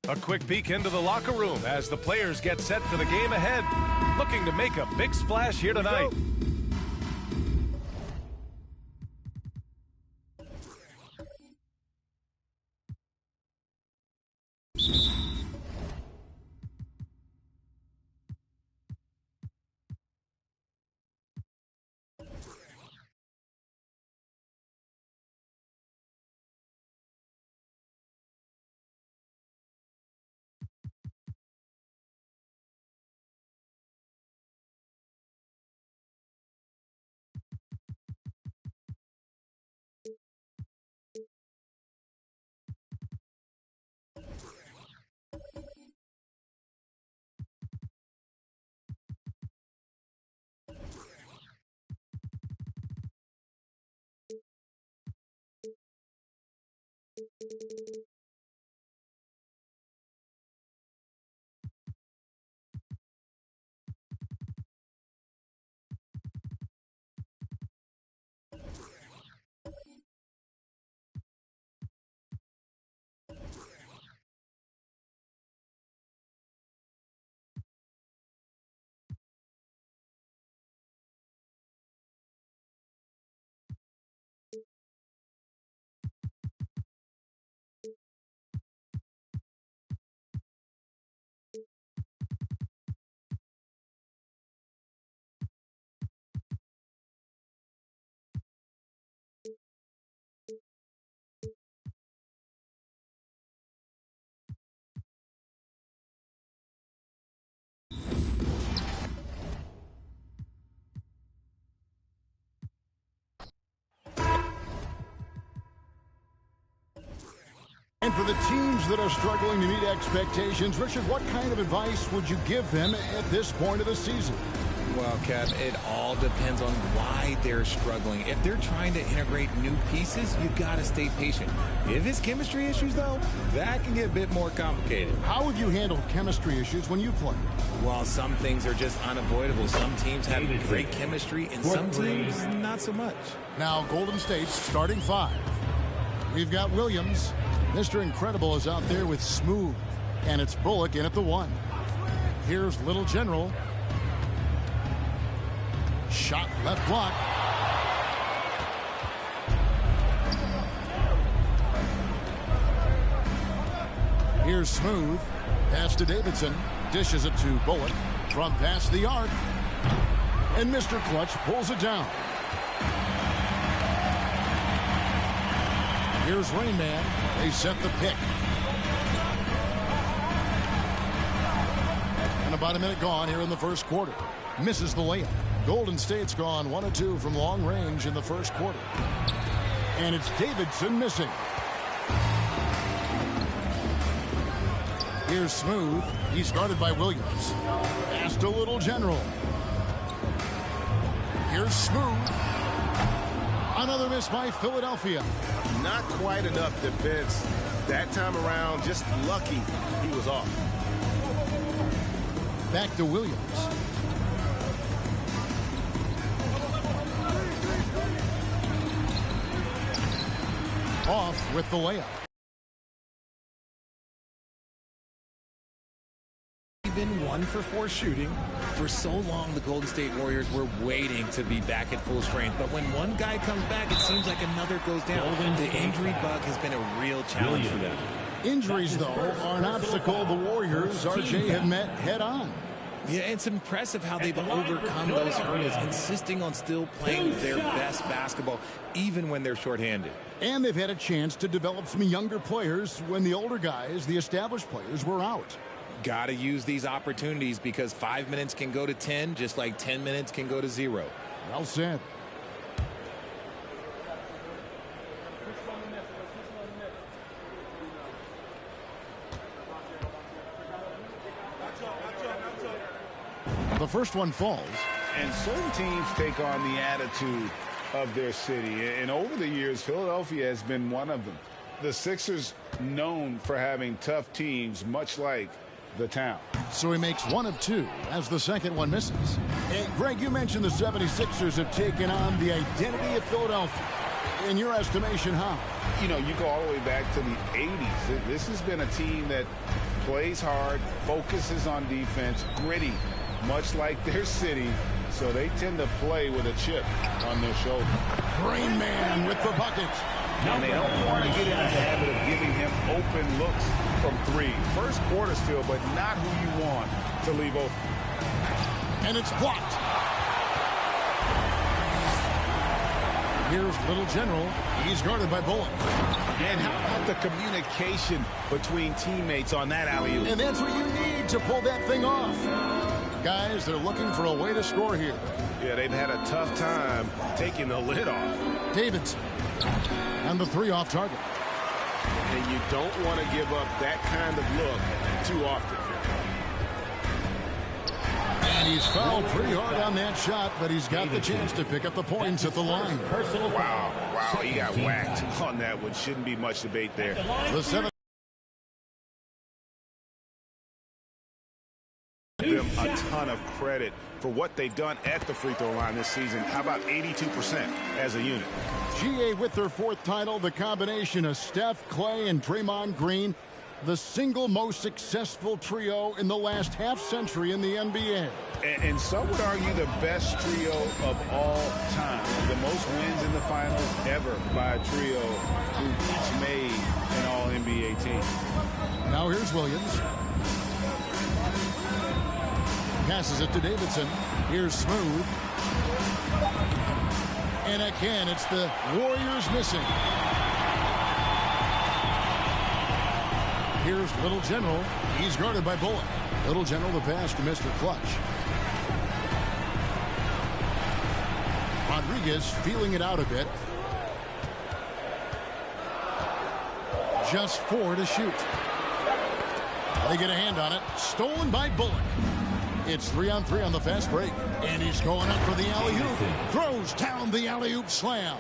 A quick peek into the locker room as the players get set for the game ahead. Looking to make a big splash here tonight. And for the teams that are struggling to meet expectations, Richard, what kind of advice would you give them at this point of the season? Well, Kev, it all depends on why they're struggling. If they're trying to integrate new pieces, you've got to stay patient. If it's chemistry issues, though, that can get a bit more complicated. How have you handled chemistry issues when you play? Well, some things are just unavoidable. Some teams have great chemistry, and some teams not so much. Now, Golden State's starting five. We've got Williams. Mr. Incredible is out there with Smooth. And it's Bullock in at the one. Here's Little General. Shot left block. Here's Smooth. Pass to Davidson. Dishes it to Bullock. From past the arc. And Mr. Clutch pulls it down. Here's Rain Man. They set the pick. And about a minute gone here in the first quarter. Misses the layup. Golden State's gone 1 of 2 from long range in the first quarter. And it's Davidson missing. Here's Smooth. He's guarded by Williams. Pass to Little General. Here's Smooth. Another miss by Philadelphia. Not quite enough defense that time around. Just lucky he was off. Back to Williams. Off with the layup. Even 1 for 4 shooting. For so long, the Golden State Warriors were waiting to be back at full strength. But when one guy comes back, it seems like another goes down. The injury bug has been a real challenge for them. Injuries, though, are an obstacle the Warriors, RJ, have met head-on. Yeah, it's impressive how they've overcome those hurdles, insisting on still playing their best basketball, even when they're shorthanded. And they've had a chance to develop some younger players when the older guys, the established players, were out. Got to use these opportunities because 5 minutes can go to 10, just like 10 minutes can go to 0. Well said. The first one falls. And certain teams take on the attitude of their city. And over the years, Philadelphia has been one of them. The Sixers known for having tough teams, much like the town. So he makes 1 of 2 as the second one misses. And Greg, you mentioned the 76ers have taken on the identity of Philadelphia. In your estimation, how? You know, you go all the way back to the 80s. This has been a team that plays hard, focuses on defense, gritty, much like their city. So they tend to play with a chip on their shoulder. Rain Man with the bucket. And they don't want to get in the habit of giving him open looks from 3. First quarter's still, but not who you want to leave open. And it's blocked. Here's Little General. He's guarded by Bullock. And how about the communication between teammates on that alley-oop? And that's what you need to pull that thing off. Guys, they're looking for a way to score here. Yeah, they've had a tough time taking the lid off. Davidson. And the 3 off target. And you don't want to give up that kind of look too often. And he's fouled pretty hard on that shot, but he's got the chance to pick up the points at the line. Wow, he got whacked on that one. Shouldn't be much debate there. The 7. Them a ton of credit for what they've done at the free throw line this season. How about 82% as a unit? GA with their 4th title, the combination of Steph, Clay, and Draymond Green, the single most successful trio in the last half-century in the NBA. And some would argue the best trio of all time. The most wins in the finals ever by a trio who each made an All-NBA team. Now here's Williams. Passes it to Davidson. Here's Smooth. And again, it's the Warriors missing. Here's Little General. He's guarded by Bullock. Little General the pass to Mr. Clutch. Rodriguez feeling it out a bit. Just 4 to shoot. They get a hand on it. Stolen by Bullock. It's 3-on-3 on the fast break. And he's going up for the alley-oop. Throws down the alley-oop slam.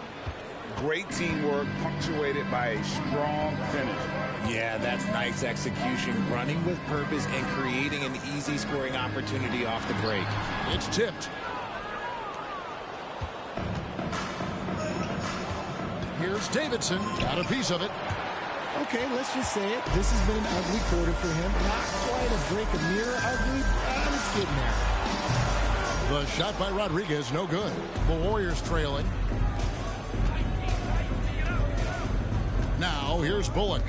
Great teamwork punctuated by a strong finish. Yeah, that's nice execution. Running with purpose and creating an easy scoring opportunity off the break. It's tipped. Here's Davidson. Got a piece of it. Okay, let's just say it. This has been an ugly quarter for him. Not quite a break of mirror ugly, but it's getting there. The shot by Rodriguez, no good. The Warriors trailing. Now, here's Bullock.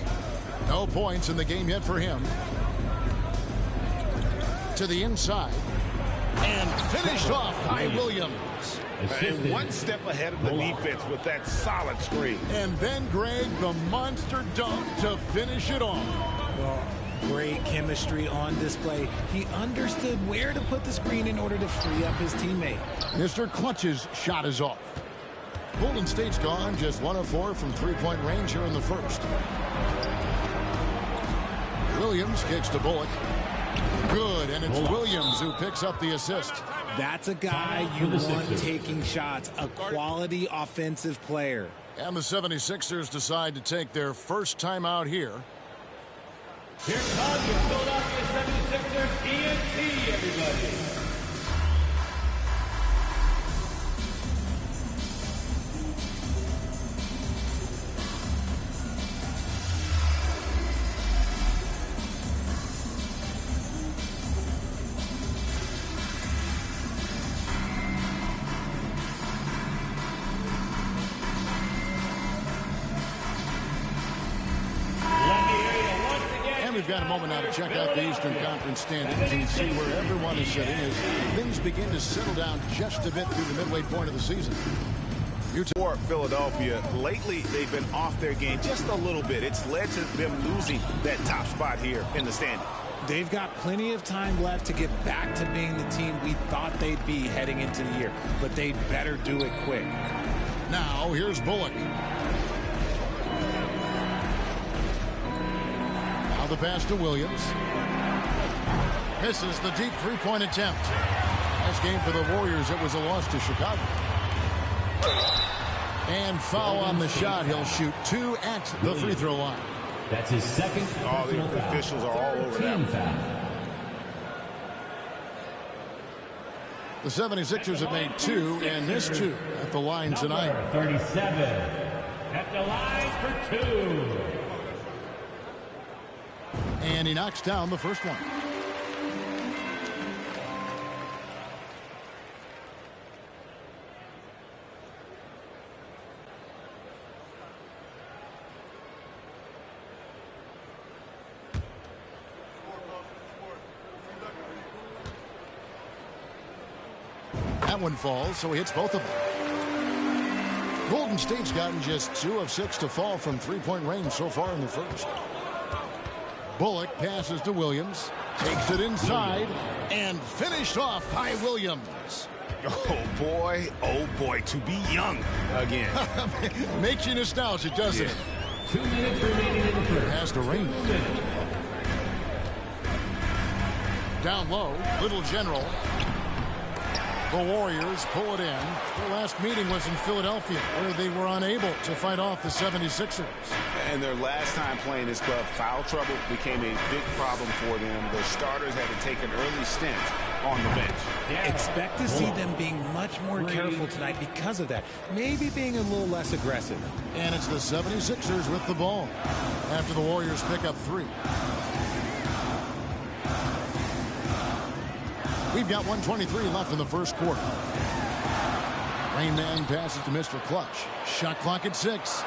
No points in the game yet for him. To the inside. And finished off by Williams. And one step ahead of the defense with that solid screen. And then, Greg, the monster dunk to finish it off. Well, great chemistry on display. He understood where to put the screen in order to free up his teammate. Mr. Clutch's shot is off. Golden State's gone just 1 of 4 from 3-point range here in the first. Williams kicks to Bullock. Good, and it's Williams who picks up the assist. That's a guy you want taking shots, a quality offensive player. And the 76ers decide to take their first time out here. Here comes your Philadelphia 76ers ENT, everybody. We've got a moment now to check out the Eastern Conference standings and see where everyone is sitting as things begin to settle down just a bit through the midway point of the season. For Philadelphia, lately they've been off their game just a little bit. It's led to them losing that top spot here in the standing. They've got plenty of time left to get back to being the team we thought they'd be heading into the year, but they'd better do it quick. Now, here's Bullock. Now the pass to Williams. Misses the deep three-point attempt. Last game for the Warriors, it was a loss to Chicago. And foul on the shot. He'll shoot 2 at the free throw line. That's his second. Oh, the officials are all over that. The 76ers have made 2 and missed 2 at the line tonight. 37 at the line for 2. And he knocks down the first one. That one falls, so he hits both of them. Golden State's gotten just 2 of 6 to fall from three-point range so far in the first. Bullock passes to Williams, takes it inside, and finished off by Williams. Oh boy, to be young again. Makes you nostalgic, doesn't it? 2 minutes remaining in the first. Pass to Raymond. Down low, Little General. The Warriors pull it in. Their last meeting was in Philadelphia, where they were unable to fight off the 76ers. And their last time playing this club, foul trouble became a big problem for them. The starters had to take an early stint on the bench. Expect to see them being much more careful tonight because of that. Maybe being a little less aggressive. And it's the 76ers with the ball after the Warriors pick up 3. We've got 1:23 left in the first quarter. Rain Man passes to Mr. Clutch. Shot clock at 6.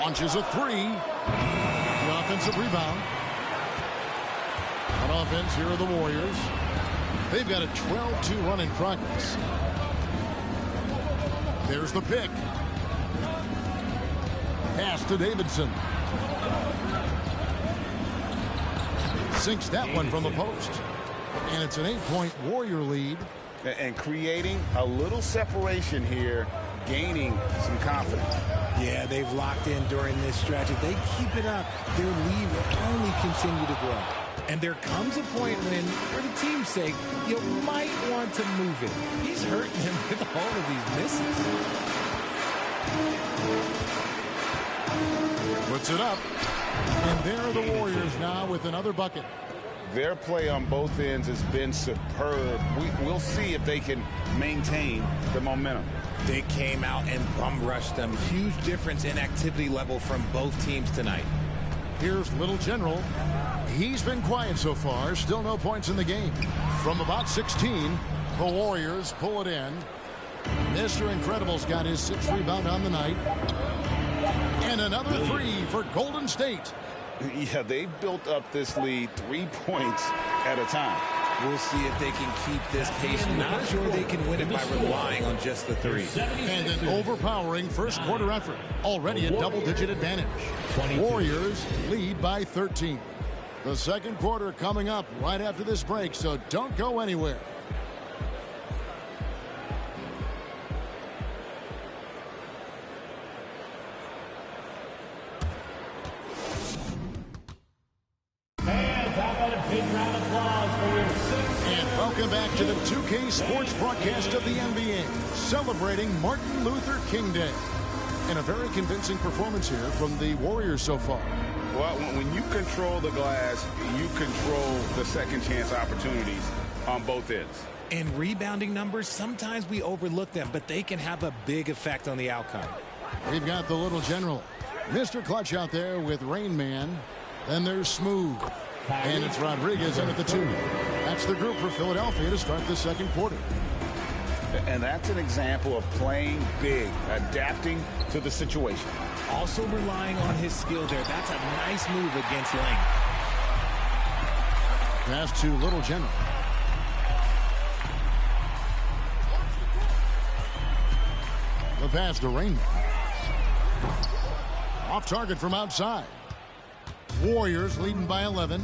Launches a 3. The offensive rebound. On offense, here are the Warriors. They've got a 12-2 run in progress. There's the pick. Pass to Davidson. Sinks that one from the post. And it's an 8-point Warrior lead. And creating a little separation here, gaining some confidence. Yeah, they've locked in during this stretch. If they keep it up, their lead will only continue to grow. And there comes a point when, for the team's sake, you might want to move it. He's hurting him with all of these misses. Puts it up. And there are the Warriors now with another bucket. Their play on both ends has been superb. We'll see if they can maintain the momentum. They came out and bum rushed them. Huge difference in activity level from both teams tonight. Here's Little General. He's been quiet so far. Still no points in the game. From about 16, the Warriors pull it in. Mr. Incredible's got his 6th rebound on the night. And another 3 for Golden State. Yeah, they've built up this lead 3 points at a time. We'll see if they can keep this pace. Not sure they can win it by relying on just the 3. And an overpowering first quarter effort. Already a double-digit advantage. Warriors lead by 13. The second quarter coming up right after this break, so don't go anywhere. Welcome back to the 2K Sports broadcast of the NBA, celebrating Martin Luther King Day. And a very convincing performance here from the Warriors so far. Well, when you control the glass, you control the second chance opportunities on both ends. And rebounding numbers, sometimes we overlook them, but they can have a big effect on the outcome. We've got the Little General, Mr. Clutch out there with Rain Man. Then there's Smooth. And it's Rodriguez in at the 2. That's the group for Philadelphia to start the second quarter. And that's an example of playing big, adapting to the situation. Also relying on his skill there. That's a nice move against length. Pass to Little General. The pass to Rainbow. Off target from outside. Warriors leading by 11.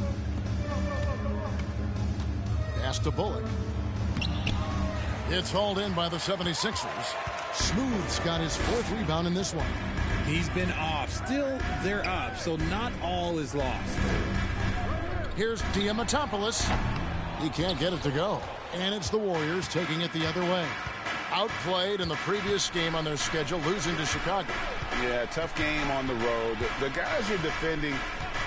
Pass to Bullock. It's hauled in by the 76ers. Smooth's got his 4th rebound in this one. He's been off. Still, they're up, so not all is lost. Here's Diamatopoulos. He can't get it to go. And it's the Warriors taking it the other way. Outplayed in the previous game on their schedule, losing to Chicago. Yeah, tough game on the road. The guys you're defending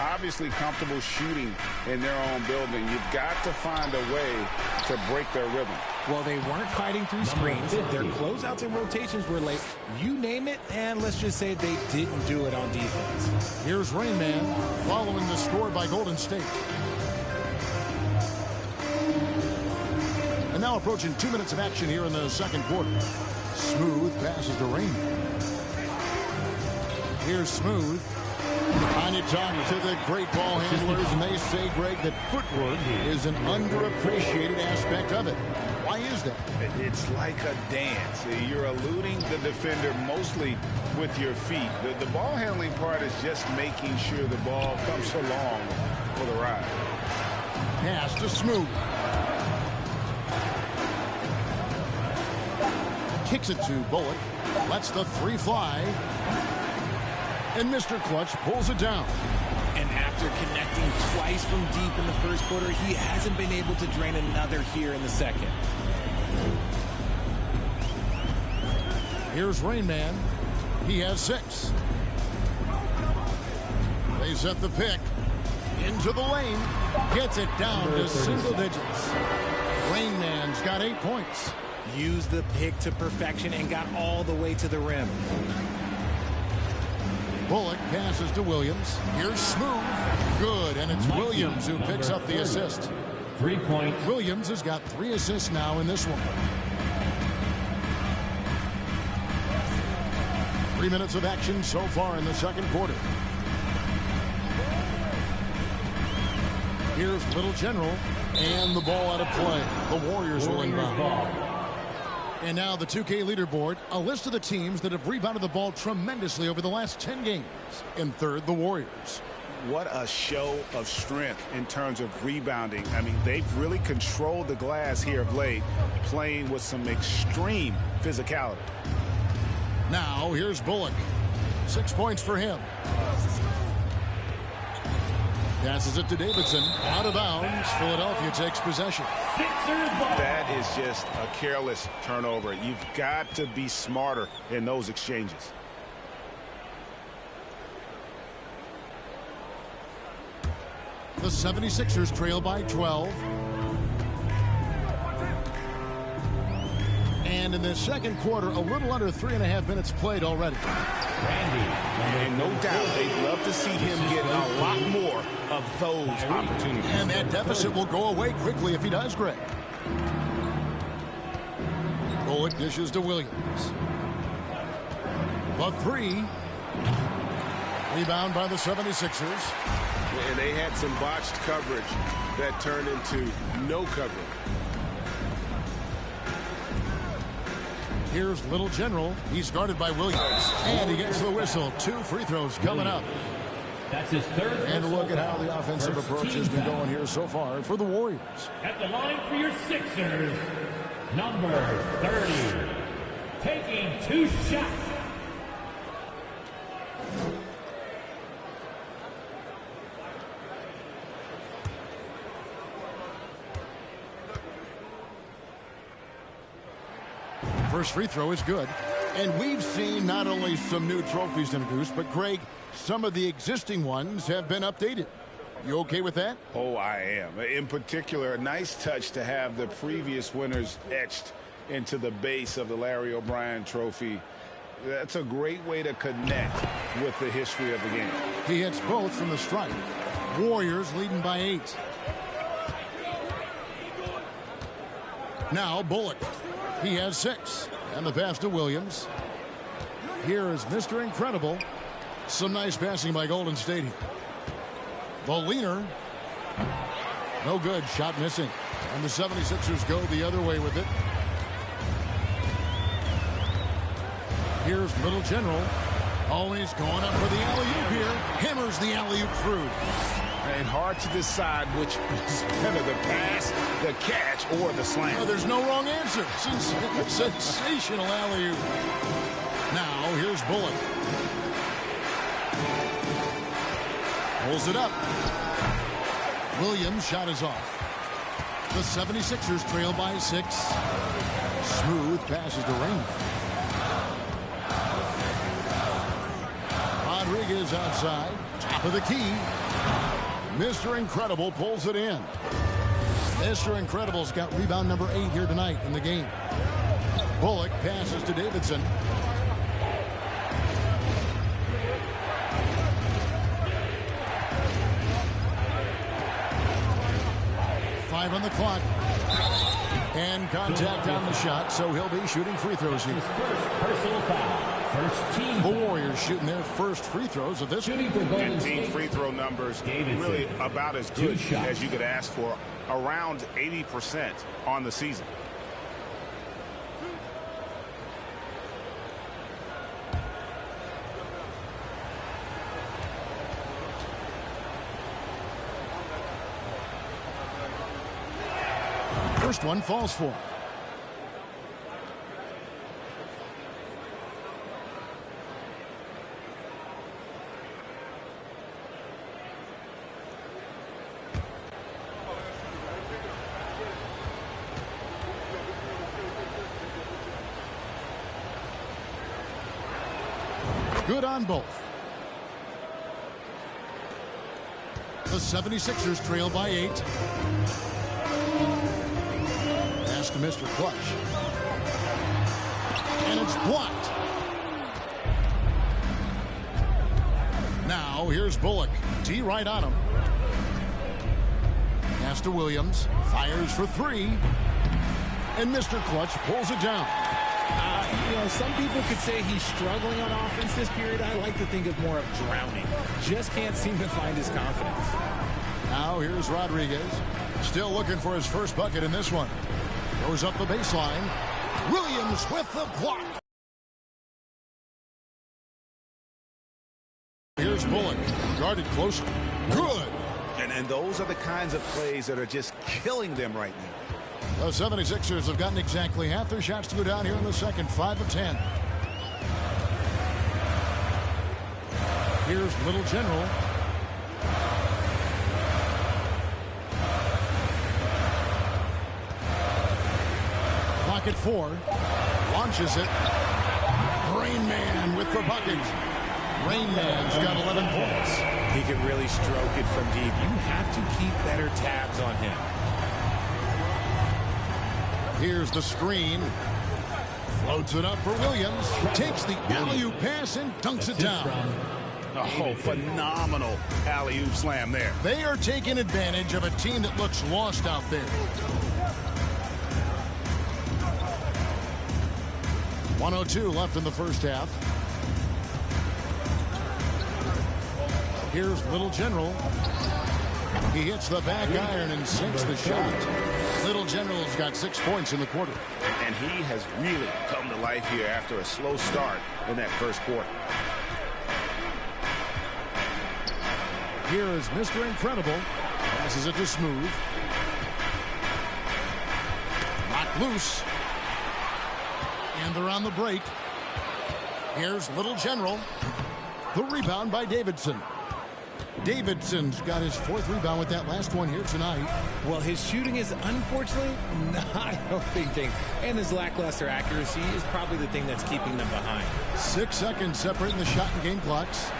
obviously comfortable shooting in their own building. You've got to find a way to break their rhythm. Well, they weren't fighting through screens. Their closeouts and rotations were late. You name it, and let's just say they didn't do it on defense. Here's Rain Man following the score by Golden State. And now approaching 2 minutes of action here in the second quarter. Smooth passes to Rain Man. Here's Smooth. And you talk to the great ball handlers, and they say, Greg, that footwork is an underappreciated aspect of it. Why is that? It's like a dance. You're eluding the defender mostly with your feet. The ball handling part is just making sure the ball comes along for the ride. Pass to Smooth. Kicks it to Bullock. Lets the three fly. And Mr. Clutch pulls it down. And after connecting twice from deep in the first quarter, he hasn't been able to drain another here in the second. Here's Rain Man. He has 6. They set the pick. Into the lane. Gets it down to single digits. Rain Man's got 8 points. Used the pick to perfection and got all the way to the rim. Bullock passes to Williams. Here's Smooth. Good, and it's Williams who picks up the assist. 3 points. Williams has got 3 assists now in this one. 3 minutes of action so far in the second quarter. Here's Little General, and the ball out of play. The Warriors will inbound. And now the 2K leaderboard, a list of the teams that have rebounded the ball tremendously over the last 10 games. In third, the Warriors. What a show of strength in terms of rebounding. I mean, they've really controlled the glass here of late, playing with some extreme physicality. Now, here's Bullock. 6 points for him. Passes it to Davidson. Out of bounds. Philadelphia takes possession. That is just a careless turnover. You've got to be smarter in those exchanges. The 76ers trail by 12. And in the second quarter, a little under 3.5 minutes played already. And no doubt they'd love to see him get a lot more of those opportunities. And that deficit will go away quickly if he does, Greg. Bullock dishes to Williams. The 3. Rebound by the 76ers. And they had some botched coverage that turned into no coverage. Here's Little General. He's guarded by Williams. And he gets the whistle. 2 free throws coming up. That's his third. And look at how the offensive approach has been going here so far for the Warriors. At the line for your Sixers, number 30, taking 2 shots. First free throw is good. And we've seen not only some new trophies introduced, but Greg, some of the existing ones have been updated. You okay with that? Oh, I am. In particular, a nice touch to have the previous winners etched into the base of the Larry O'Brien trophy. That's a great way to connect with the history of the game. He hits both from the stripe. Warriors leading by 8. Now Bullock. He has 6. And the pass to Williams. Here is Mr. Incredible. Some nice passing by Golden State here. The leaner. No good. Shot missing. And the 76ers go the other way with it. Here's Little General. Always going up for the alley-oop here. Hammers the alley-oop through. And hard to decide which is better, the pass, the catch, or the slam. Oh, there's no wrong answer. Sensational alley-oop. Now, here's Bullock. Pulls it up. Williams' shot is off. The 76ers trail by 6. Smooth passes to Rain. Rodriguez outside. Top of the key. Mr. Incredible pulls it in. Mr. Incredible's got rebound number 8 here tonight in the game. Bullock passes to Davidson. Five on the clock. And contact on the shot, so he'll be shooting free throws here. His first personal foul. First team. The Warriors shooting their first free throws of this Shooting for Golden 15 State. free throw numbers, really about as good as you could ask for. Around 80% on the season. First one falls for. Good on both. The 76ers trail by 8. Pass to Mr. Clutch. And it's blocked. Now here's Bullock. T right on him. Pass to Williams. Fires for 3. And Mr. Clutch pulls it down. You know, some people could say he's struggling on offense this period. I like to think of more of drowning. Just can't seem to find his confidence. Now here's Rodriguez. Still looking for his first bucket in this one. Goes up the baseline. Williams with the block. Here's Bullock. Guarded closely. Good. And those are the kinds of plays that are just killing them right now. The 76ers have gotten exactly half their shots to go down here in the second. 5 of 10. Here's Little General. Clock at 4. Launches it. Rain Man with the bucket. Rain Man's got 11 points. He can really stroke it from deep. You have to keep better tabs on him. Here's the screen. Floats it up for Williams. Takes the alley-oop pass and dunks it down. Oh, phenomenal alley-oop slam there. They are taking advantage of a team that looks lost out there. 1:02 left in the first half. Here's Little General. He hits the back iron and sinks the shot. Little General's got 6 points in the quarter. And he has really come to life here after a slow start in that first quarter. Here is Mr. Incredible. Passes it to Smooth. Knocked loose. And they're on the break. Here's Little General. The rebound by Davidson. Davidson's got his 4th rebound with that last one here tonight. Well, his shooting is unfortunately not helping things. And his lackluster accuracy is probably the thing that's keeping them behind. 6 seconds separating the shot and game clocks.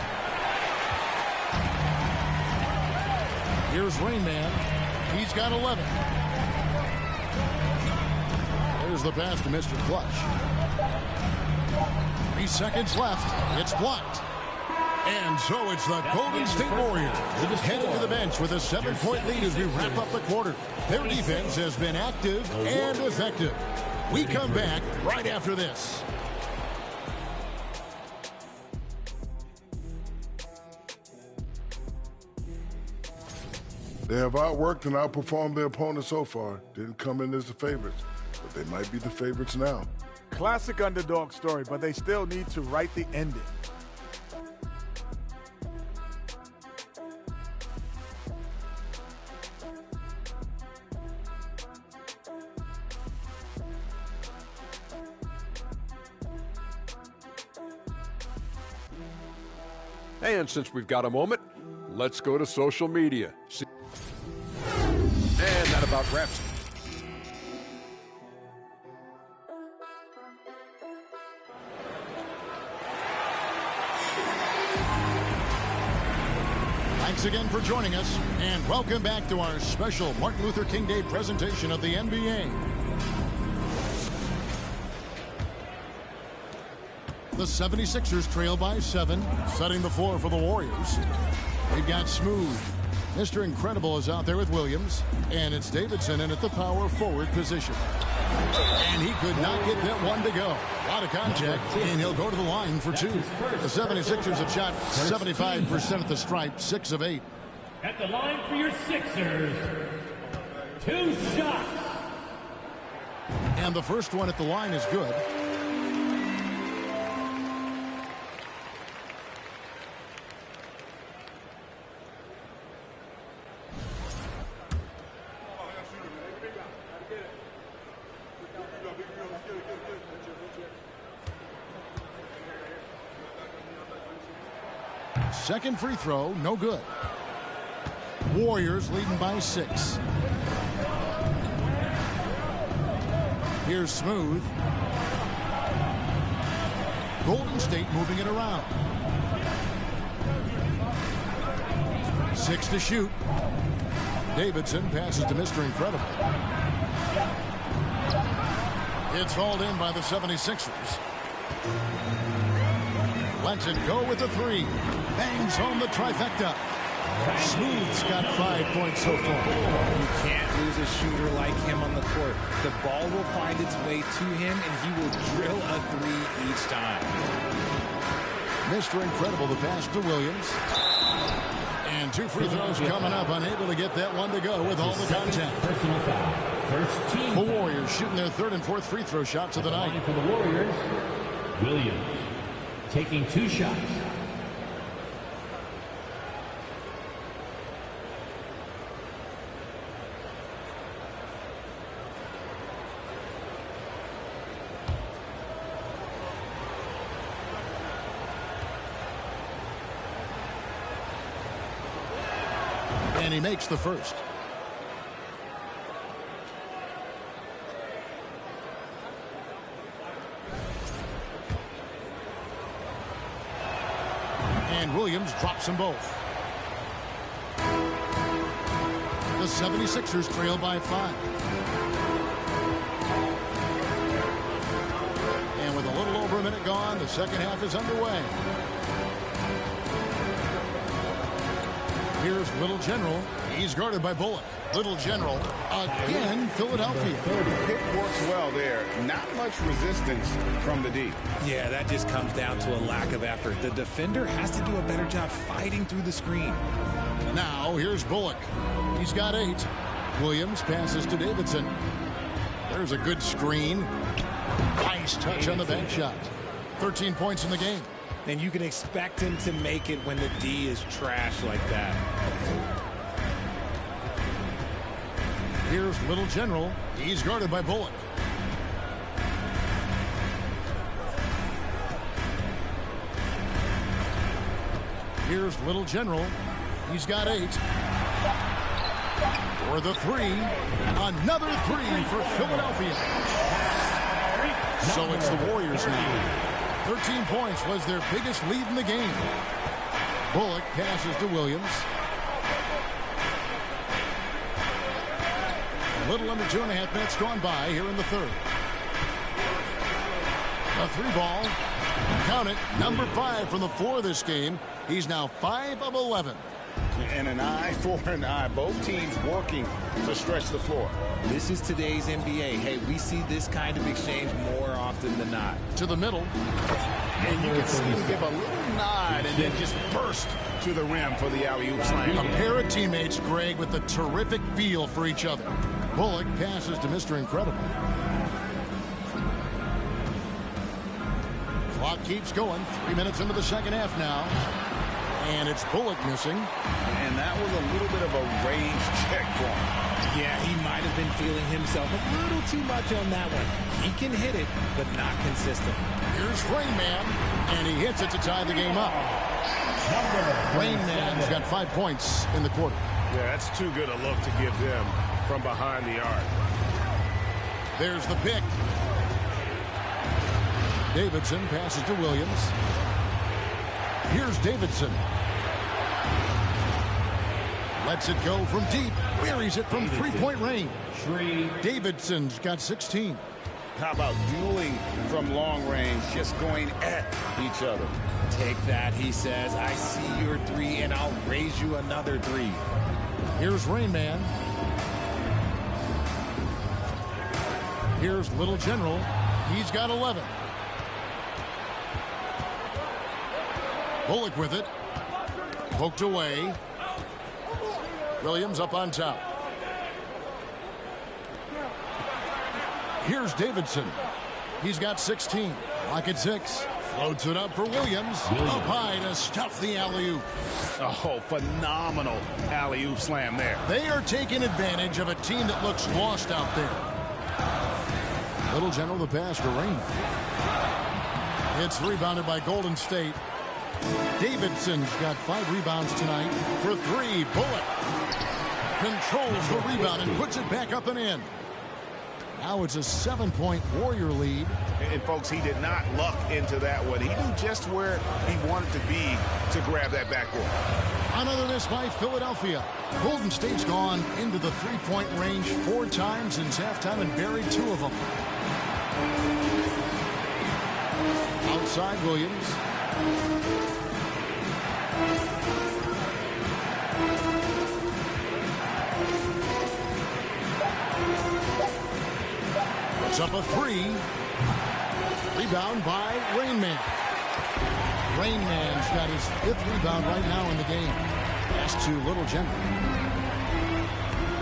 Here's Rain Man. He's got 11. There's the pass to Mr. Clutch. 3 seconds left. It's blocked. And so it's the Golden State Warriors headed to the bench with a 7-point lead as we wrap up the quarter. Their defense has been active and effective. We come back right after this. They have outworked and outperformed their opponents so far. Didn't come in as the favorites, but they might be the favorites now. Classic underdog story, but they still need to write the ending. And since we've got a moment, let's go to social media. And that about wraps it. Thanks again for joining us, and welcome back to our special Martin Luther King Day presentation of the NBA. The 76ers trail by 7, setting the floor for the Warriors. They've got Smooth. Mr. Incredible is out there with Williams, and it's Davidson in at the power forward position. And he could not get that one to go. A lot of contact, and he'll go to the line for 2. The 76ers have shot 75% at the stripe, 6 of 8. At the line for your Sixers, 2 shots. And the first one at the line is good. Second free throw, no good. Warriors leading by 6. Here's Smooth. Golden State moving it around. 6 to shoot. Davidson passes to Mr. Incredible. It's hauled in by the 76ers. Lets it go with the 3. Bangs home the trifecta. Smooth's got 5 points so far. You can't lose a shooter like him on the court. The ball will find its way to him, and he will drill a 3 each time. Mr. Incredible, the pass to Williams. And 2 free throws coming up. Unable to get that one to go with all the contact. Personal foul. First team. The Warriors shooting their 3rd and 4th free throw shots of the night. For the Warriors, Williams taking 2 shots. And he makes the first. And Williams drops them both. The 76ers trail by 5. And with a little over a minute gone, the second half is underway. Here's Little General. He's guarded by Bullock. Little General again, Philadelphia. It works well there. Not much resistance from the D. Yeah, that just comes down to a lack of effort. The defender has to do a better job fighting through the screen. Now here's Bullock. He's got 8. Williams passes to Davidson. There's a good screen. Nice touch on the bank shot. 13 points in the game. And you can expect him to make it when the D is trash like that. Here's Little General. He's guarded by Bullock. Here's Little General. He's got 8. For the 3. Another 3 for Philadelphia. So it's the Warriors now. 13 points was their biggest lead in the game. Bullock passes to Williams. A little under 2.5 minutes gone by here in the 3rd. A 3 ball. Count it. Number 5 from the floor of this game. He's now 5 of 11. And an eye for an eye. Both teams working to stretch the floor. This is today's NBA. Hey, we see this kind of exchange more often than not. To the middle. And you can see him give a little nod and then just burst to the rim for the alley-oop slam. A pair of teammates, Greg, with a terrific feel for each other. Bullock passes to Mr. Incredible. Clock keeps going. 3 minutes into the second half now. And it's Bullock missing. And that was a little bit of a range check for him. Yeah, he might have been feeling himself a little too much on that one. He can hit it, but not consistent. Here's Rain Man, and he hits it to tie the game up. Rain Man's got 5 points in the quarter. Yeah, that's too good a look to give them from behind the arc. There's the pick. Davidson passes to Williams. Here's Davidson. Lets it go from deep. Buries it from three-point range. Davidson's got 16. How about dueling from long range, just going at each other? Take that, he says. I see your three, and I'll raise you another three. Here's Rain Man. Here's Little General. He's got 11. Bullock with it. Poked away. Williams up on top. Here's Davidson. He's got 16. Lock at 6. Floats it up for Williams. Up high to stuff the alley-oop. Oh, phenomenal alley-oop slam there. They are taking advantage of a team that looks lost out there. Little General the pass to Rain. It's rebounded by Golden State. Davidson's got 5 rebounds tonight for 3. Bullock controls the rebound and puts it back up and in. Now it's a 7-point Warrior lead. And folks, he did not luck into that one. He knew just where he wanted to be to grab that backboard. Another miss by Philadelphia. Golden State's gone into the three-point range 4 times since halftime and buried 2 of them. Outside Williams. Puts up a 3. Rebound by Rain Man. Rain Man's got his 5th rebound right now in the game. Pass to Little General.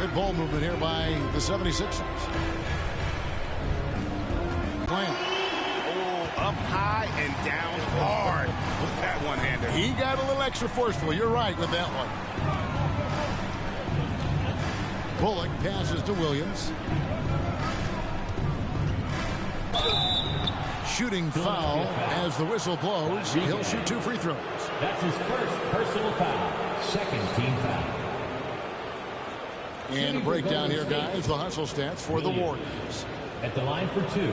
Good ball movement here by the 76ers. Plant. Oh, up high and down hard with that one-hander. He got a little extra forceful. You're right with that one. Bullock passes to Williams. Shooting foul as the whistle blows. He'll shoot 2 free throws. That's his first personal foul. 2nd team foul. And a breakdown here, guys. The hustle stats for the Warriors. At the line for 2.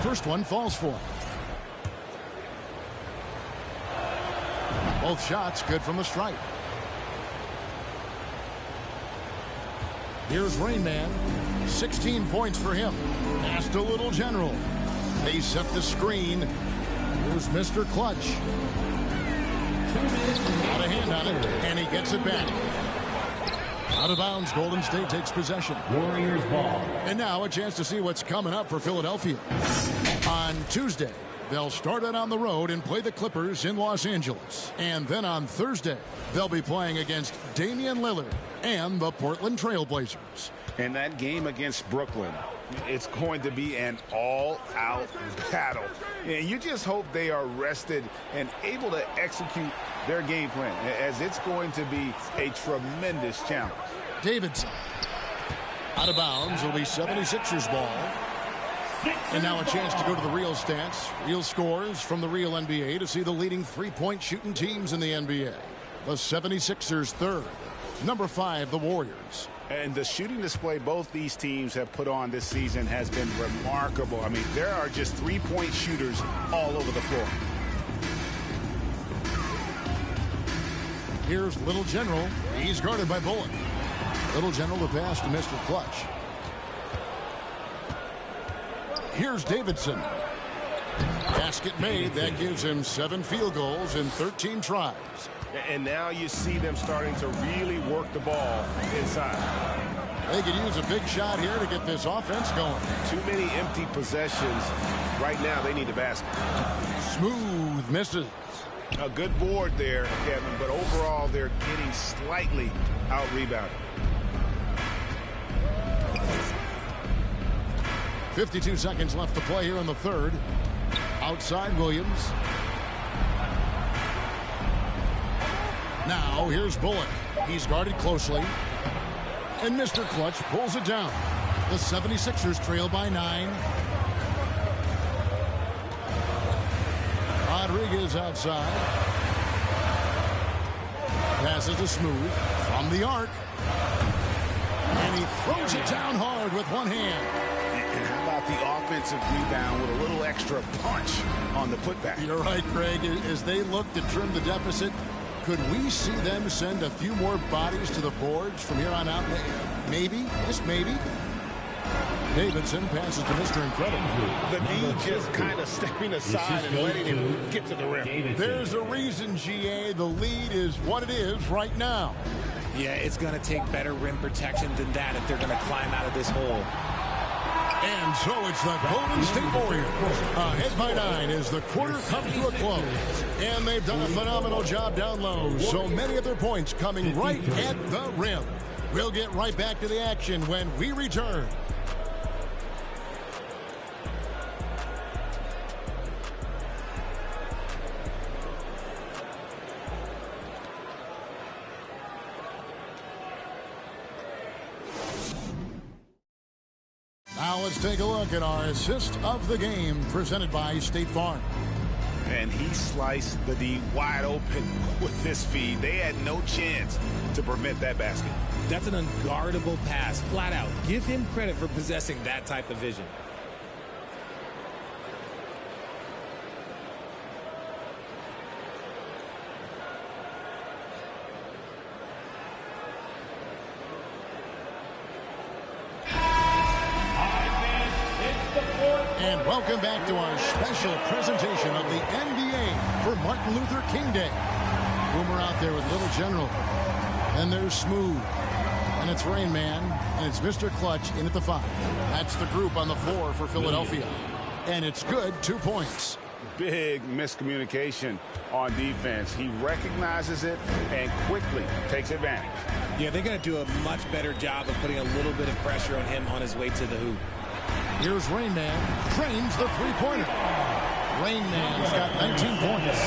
First one falls for him. Both shots good from the stripe. Here's Rain Man. 16 points for him. Pass to Little General. They set the screen. Here's Mr. Clutch. Got a hand on it, and he gets it back. Out of bounds, Golden State takes possession. Warriors ball. And now a chance to see what's coming up for Philadelphia. On Tuesday, they'll start it on the road and play the Clippers in Los Angeles. And then on Thursday, they'll be playing against Damian Lillard and the Portland Trail Blazers. And that game against Brooklyn, it's going to be an all-out battle. And you just hope they are rested and able to execute their game plan, as it's going to be a tremendous challenge. Davidson. Out of bounds. It'll be 76ers ball. And now a chance to go to the real stats, real scores from the real NBA to see the leading three-point shooting teams in the NBA. The 76ers third. Number 5, the Warriors. And the shooting display both these teams have put on this season has been remarkable. I mean, there are just three-point shooters all over the floor. Here's Little General. He's guarded by Bullock. Little General the pass to Mr. Clutch. Here's Davidson. Basket made. That gives him 7 field goals in 13 tries. And now you see them starting to really work the ball inside. They could use a big shot here to get this offense going. Too many empty possessions. Right now they need a basket. Smooth misses. A good board there, Kevin, but overall they're getting slightly out-rebounded. 52 seconds left to play here in the third. Outside Williams. Now here's Bullock. He's guarded closely. And Mr. Clutch pulls it down. The 76ers trail by 9. Rodriguez outside. Passes to Smooth from the arc. And he throws it down hard with one hand. And how about the offensive rebound with a little extra punch on the putback? You're right, Greg. As they look to trim the deficit, could we see them send a few more bodies to the boards from here on out? Maybe. Just maybe. Davidson passes to Mr. Incredible. The D just kind of stepping aside and letting him get to the rim. There's a reason, GA. The lead is what it is right now. Yeah, it's going to take better rim protection than that if they're going to climb out of this hole. And so it's the Golden State Warriors ahead by 9 as the quarter comes to a close. And they've done a phenomenal job down low. So many of their points coming right at the rim. We'll get right back to the action when we return. Now let's take a look at our assist of the game presented by State Farm. And he sliced the D wide open with this feed. They had no chance to prevent that basket. That's an unguardable pass, flat out. Give him credit for possessing that type of vision. And welcome back to our special presentation of the NBA for Martin Luther King Day. Boomer out there with Little General. And there's Smooth. And it's Rain Man. And it's Mr. Clutch in at the 5. That's the group on the floor for Philadelphia. And it's good, 2 points. Big miscommunication on defense. He recognizes it and quickly takes advantage. Yeah, they're going to do a much better job of putting a little bit of pressure on him on his way to the hoop. Here's Rain Man, trains the three-pointer. Rain Man's got 19 points.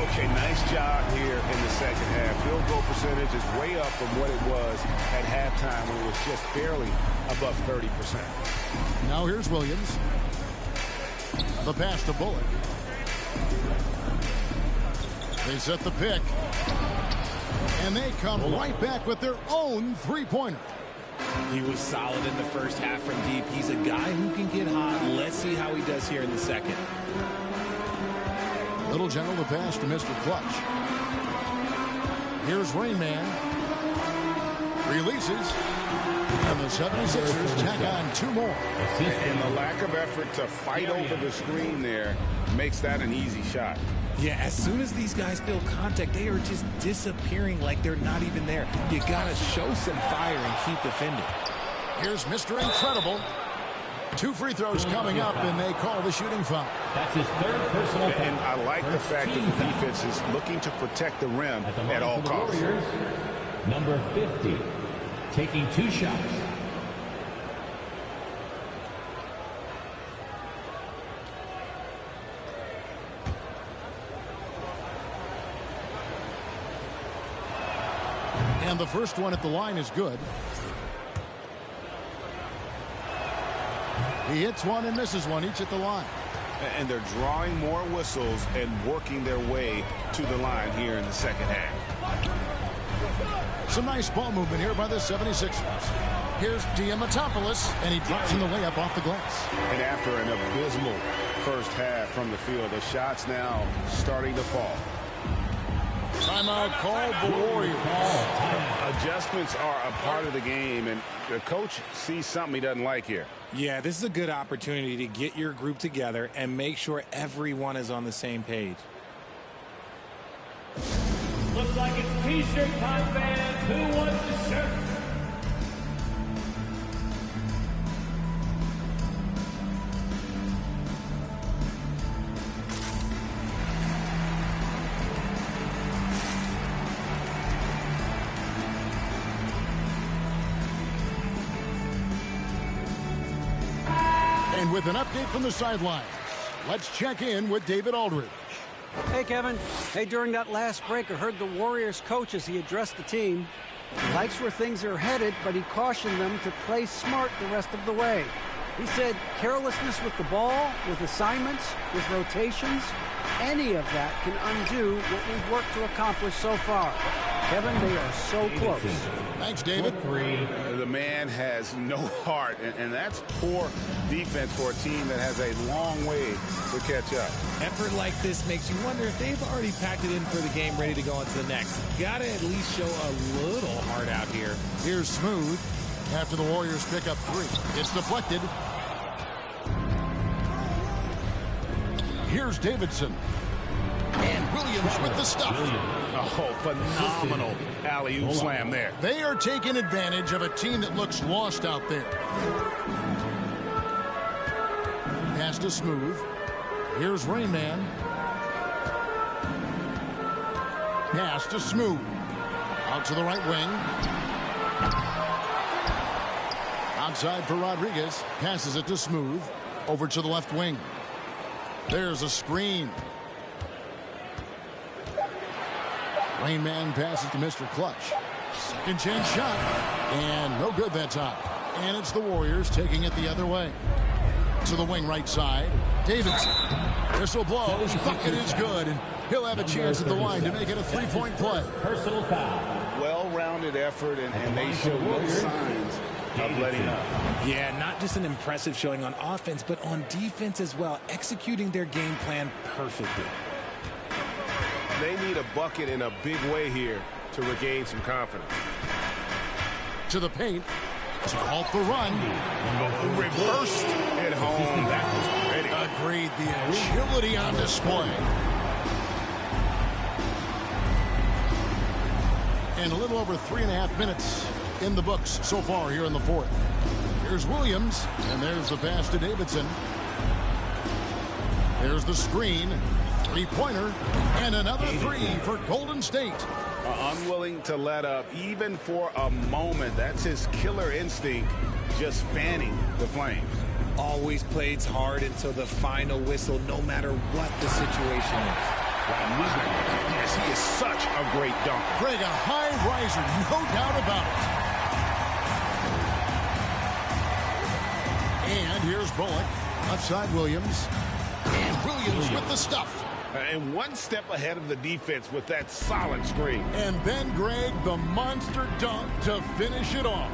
Okay, nice job here in the second half. Field goal percentage is way up from what it was at halftime when it was just barely above 30%. Now here's Williams. The pass to Bullock. They set the pick. And they come right back with their own three-pointer. He was solid in the first half from deep. He's a guy who can get hot. Let's see how he does here in the second. Little General, the pass to Mr. Clutch. Here's Rain Man. Releases. And the 76ers tack on 2 more. And the lack of effort to fight over the screen there makes that an easy shot. Yeah, as soon as these guys feel contact, they are just disappearing like they're not even there. You got to show some fire and keep defending. Here's Mr. Incredible. 2 free throws coming up, and they call the shooting foul. That's his third personal foul. And I like the fact that the defense is looking to protect the rim at all costs. Warriors, number 50, taking 2 shots. And the first one at the line is good. He hits one and misses one, each at the line. And they're drawing more whistles and working their way to the line here in the second half. Some nice ball movement here by the 76ers. Here's Diamatopoulos, and he drops in the layup off the glass. And after an abysmal first half from the field, the shots now starting to fall. Timeout called the Warriors. Adjustments are a part of the game, and the coach sees something he doesn't like here. Yeah, this is a good opportunity to get your group together and make sure everyone is on the same page. Looks like it's T-shirt time, fans. Who wants the shirt? And with an update from the sidelines, let's check in with David Aldridge. Hey, Kevin. Hey, during that last break, I heard the Warriors coach as he addressed the team. He likes where things are headed, but he cautioned them to play smart the rest of the way. He said carelessness with the ball, with assignments, with rotations, any of that can undo what we've worked to accomplish so far. Kevin, they are so close. Thanks, David. The man has no heart, and that's poor defense for a team that has a long way to catch up. Effort like this makes you wonder if they've already packed it in for the game, ready to go on to the next. Gotta at least show a little heart out here. Here's Smooth after the Warriors pick up 3. It's deflected. Here's Davidson. And Williams with the stuff. Oh, phenomenal alley-oop slam there. They are taking advantage of a team that looks lost out there. Pass to Smooth. Here's Rainman. Pass to Smooth. Out to the right wing. Outside for Rodriguez. Passes it to Smooth. Over to the left wing. There's a screen. Rainman passes to Mr. Clutch. Second chance shot. And no good that time. And it's the Warriors taking it the other way. To the wing right side. Davidson. Whistle blows. Bucket is good. And he'll have a chance at the line to make it a 3-point play. Personal foul. Well-rounded effort, and they show no signs of letting up. Yeah, not just an impressive showing on offense, but on defense as well, executing their game plan perfectly. They need a bucket in a big way here to regain some confidence. To the paint. To halt the run. Reversed at home. That was pretty. Agreed. The agility on display. And a little over 3.5 minutes in the books so far here in the fourth. Here's Williams. And there's the pass to Davidson. There's the screen. Three-pointer. And another 3 for Golden State. Unwilling to let up even for a moment. That's his killer instinct, just fanning the flames. Always plays hard until the final whistle, no matter what the situation is. Yes, he is such a great dunker. Greg, a high riser, no doubt about it. And here's Bullock. Left side Williams. And Williams with the stuff. And one step ahead of the defense with that solid screen. And then, Greg, the monster dunk to finish it off.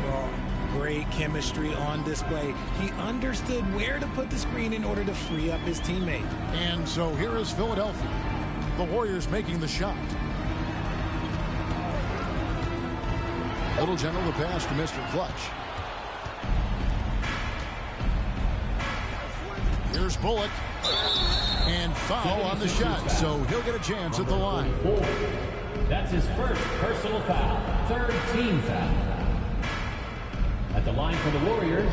Well, great chemistry on display. He understood where to put the screen in order to free up his teammate. And so here is Philadelphia. The Warriors making the shot. Little gentle the pass to Mr. Clutch. Here's Bullock. And foul on the shot, so he'll get a chance at the line. That's his first personal foul. Third team foul. At the line for the Warriors,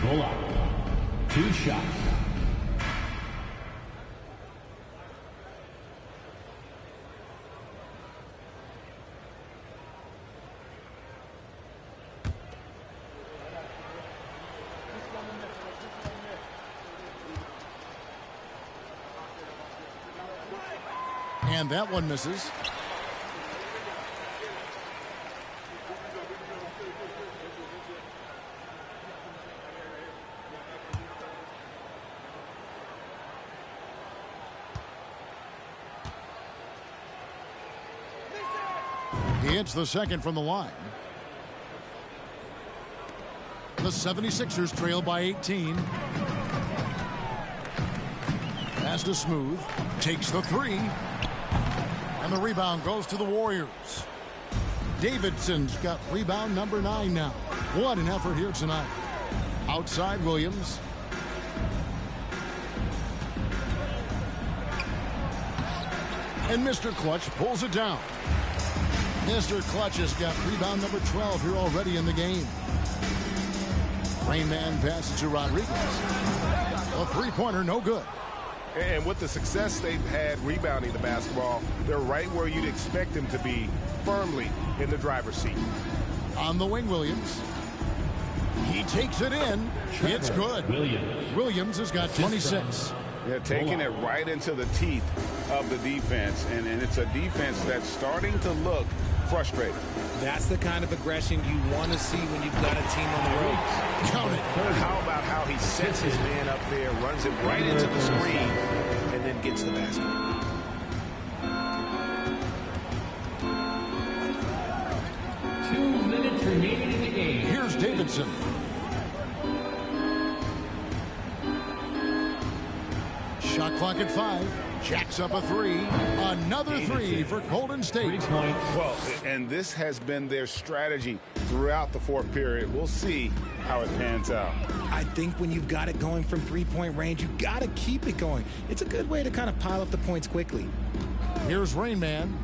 Bullock. 2 shots. And that one misses. He hits the second from the line. The 76ers trail by 18. Pass to Smooth. Takes the 3. And the rebound goes to the Warriors. Davidson's got rebound number 9 now. What an effort here tonight. Outside Williams. And Mr. Clutch pulls it down. Mr. Clutch has got rebound number 12 here already in the game. Rainman passes to Rodriguez. A three-pointer, no good. And with the success they've had rebounding the basketball, they're right where you'd expect them to be, firmly in the driver's seat. On the wing, Williams. He takes it in. It's good. Williams has got 26. Yeah, taking it right into the teeth of the defense. And it's a defense that's starting to look frustrated. That's the kind of aggression you want to see when you've got a team on the ropes. Count it. How about how he sets his man up there, runs it right into the screen, and then gets the basket. 2 minutes remaining in the game. Here's Davidson. Shot clock at 5. Jacks up a 3. Another 3 for Golden State. 3 points. Well, and this has been their strategy throughout the fourth period. We'll see how it pans out. I think when you've got it going from three-point range, you got to keep it going. It's a good way to kind of pile up the points quickly. Here's Rain Man.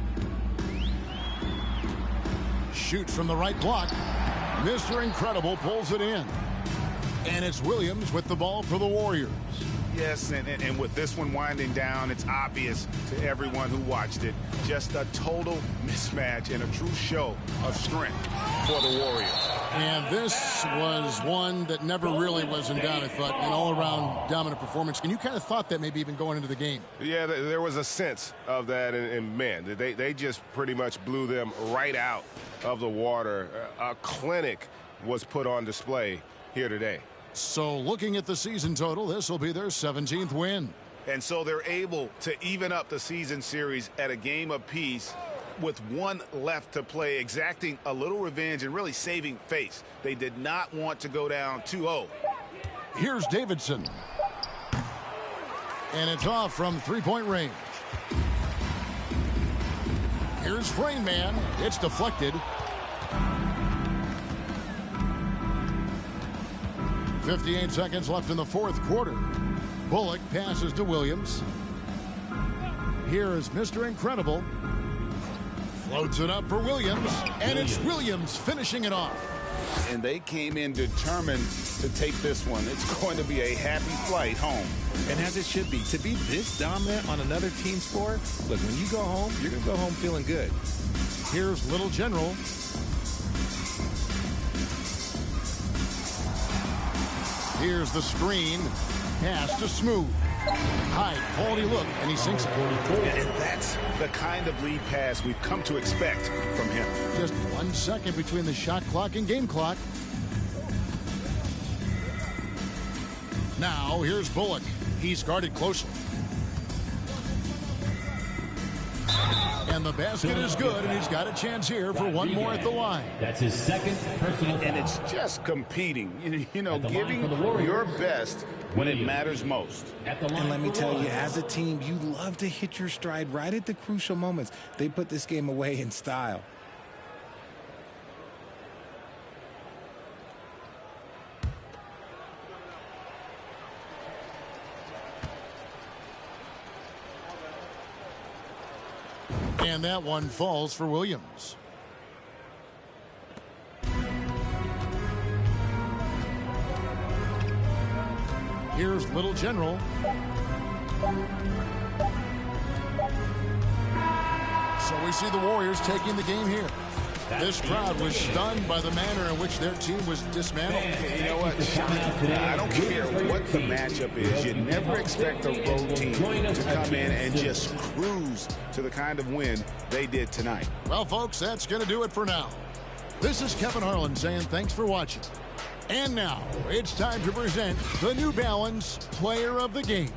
Shoots from the right block. Mr. Incredible pulls it in. And it's Williams with the ball for the Warriors. Yes, and with this one winding down, it's obvious to everyone who watched it. Just a total mismatch and a true show of strength for the Warriors. And this was one that never really was in doubt, I thought. An all-around dominant performance. And you kind of thought that maybe even going into the game. Yeah, there was a sense of that. And man, they just pretty much blew them right out of the water. A clinic was put on display here today. So looking at the season total, this will be their 17th win. And so they're able to even up the season series at a game apiece with one left to play, exacting a little revenge and really saving face. They did not want to go down 2-0. Here's Davidson. And it's off from three-point range. Here's Rain Man. It's deflected. 58 seconds left in the fourth quarter. Bullock passes to Williams. Here is Mr. Incredible. Floats it up for Williams. And it's Williams finishing it off. And they came in determined to take this one. It's going to be a happy flight home. And as it should be. To be this dominant on another team score, look, when you go home, you're going to go home feeling good. Here's Little General. Here's the screen. Pass to Smooth. High quality look, and he sinks it. And that's the kind of lead pass we've come to expect from him. Just 1 second between the shot clock and game clock. Now here's Bullock. He's guarded closely. And the basket is good, and he's got a chance here for one more at the line. That's his second personal foul. And it's just competing, you know, giving your best when it matters most. And let me tell you, as a team, you love to hit your stride right at the crucial moments. They put this game away in style. And that one falls for Williams. Here's Little General. So we see the Warriors taking the game here. This crowd was stunned by the manner in which their team was dismantled. You know what? I don't care what the matchup is. You never expect a road team to come in and just cruise to the kind of win they did tonight. Well, folks, that's going to do it for now. This is Kevin Harlan saying thanks for watching. And now it's time to present the New Balance Player of the Game.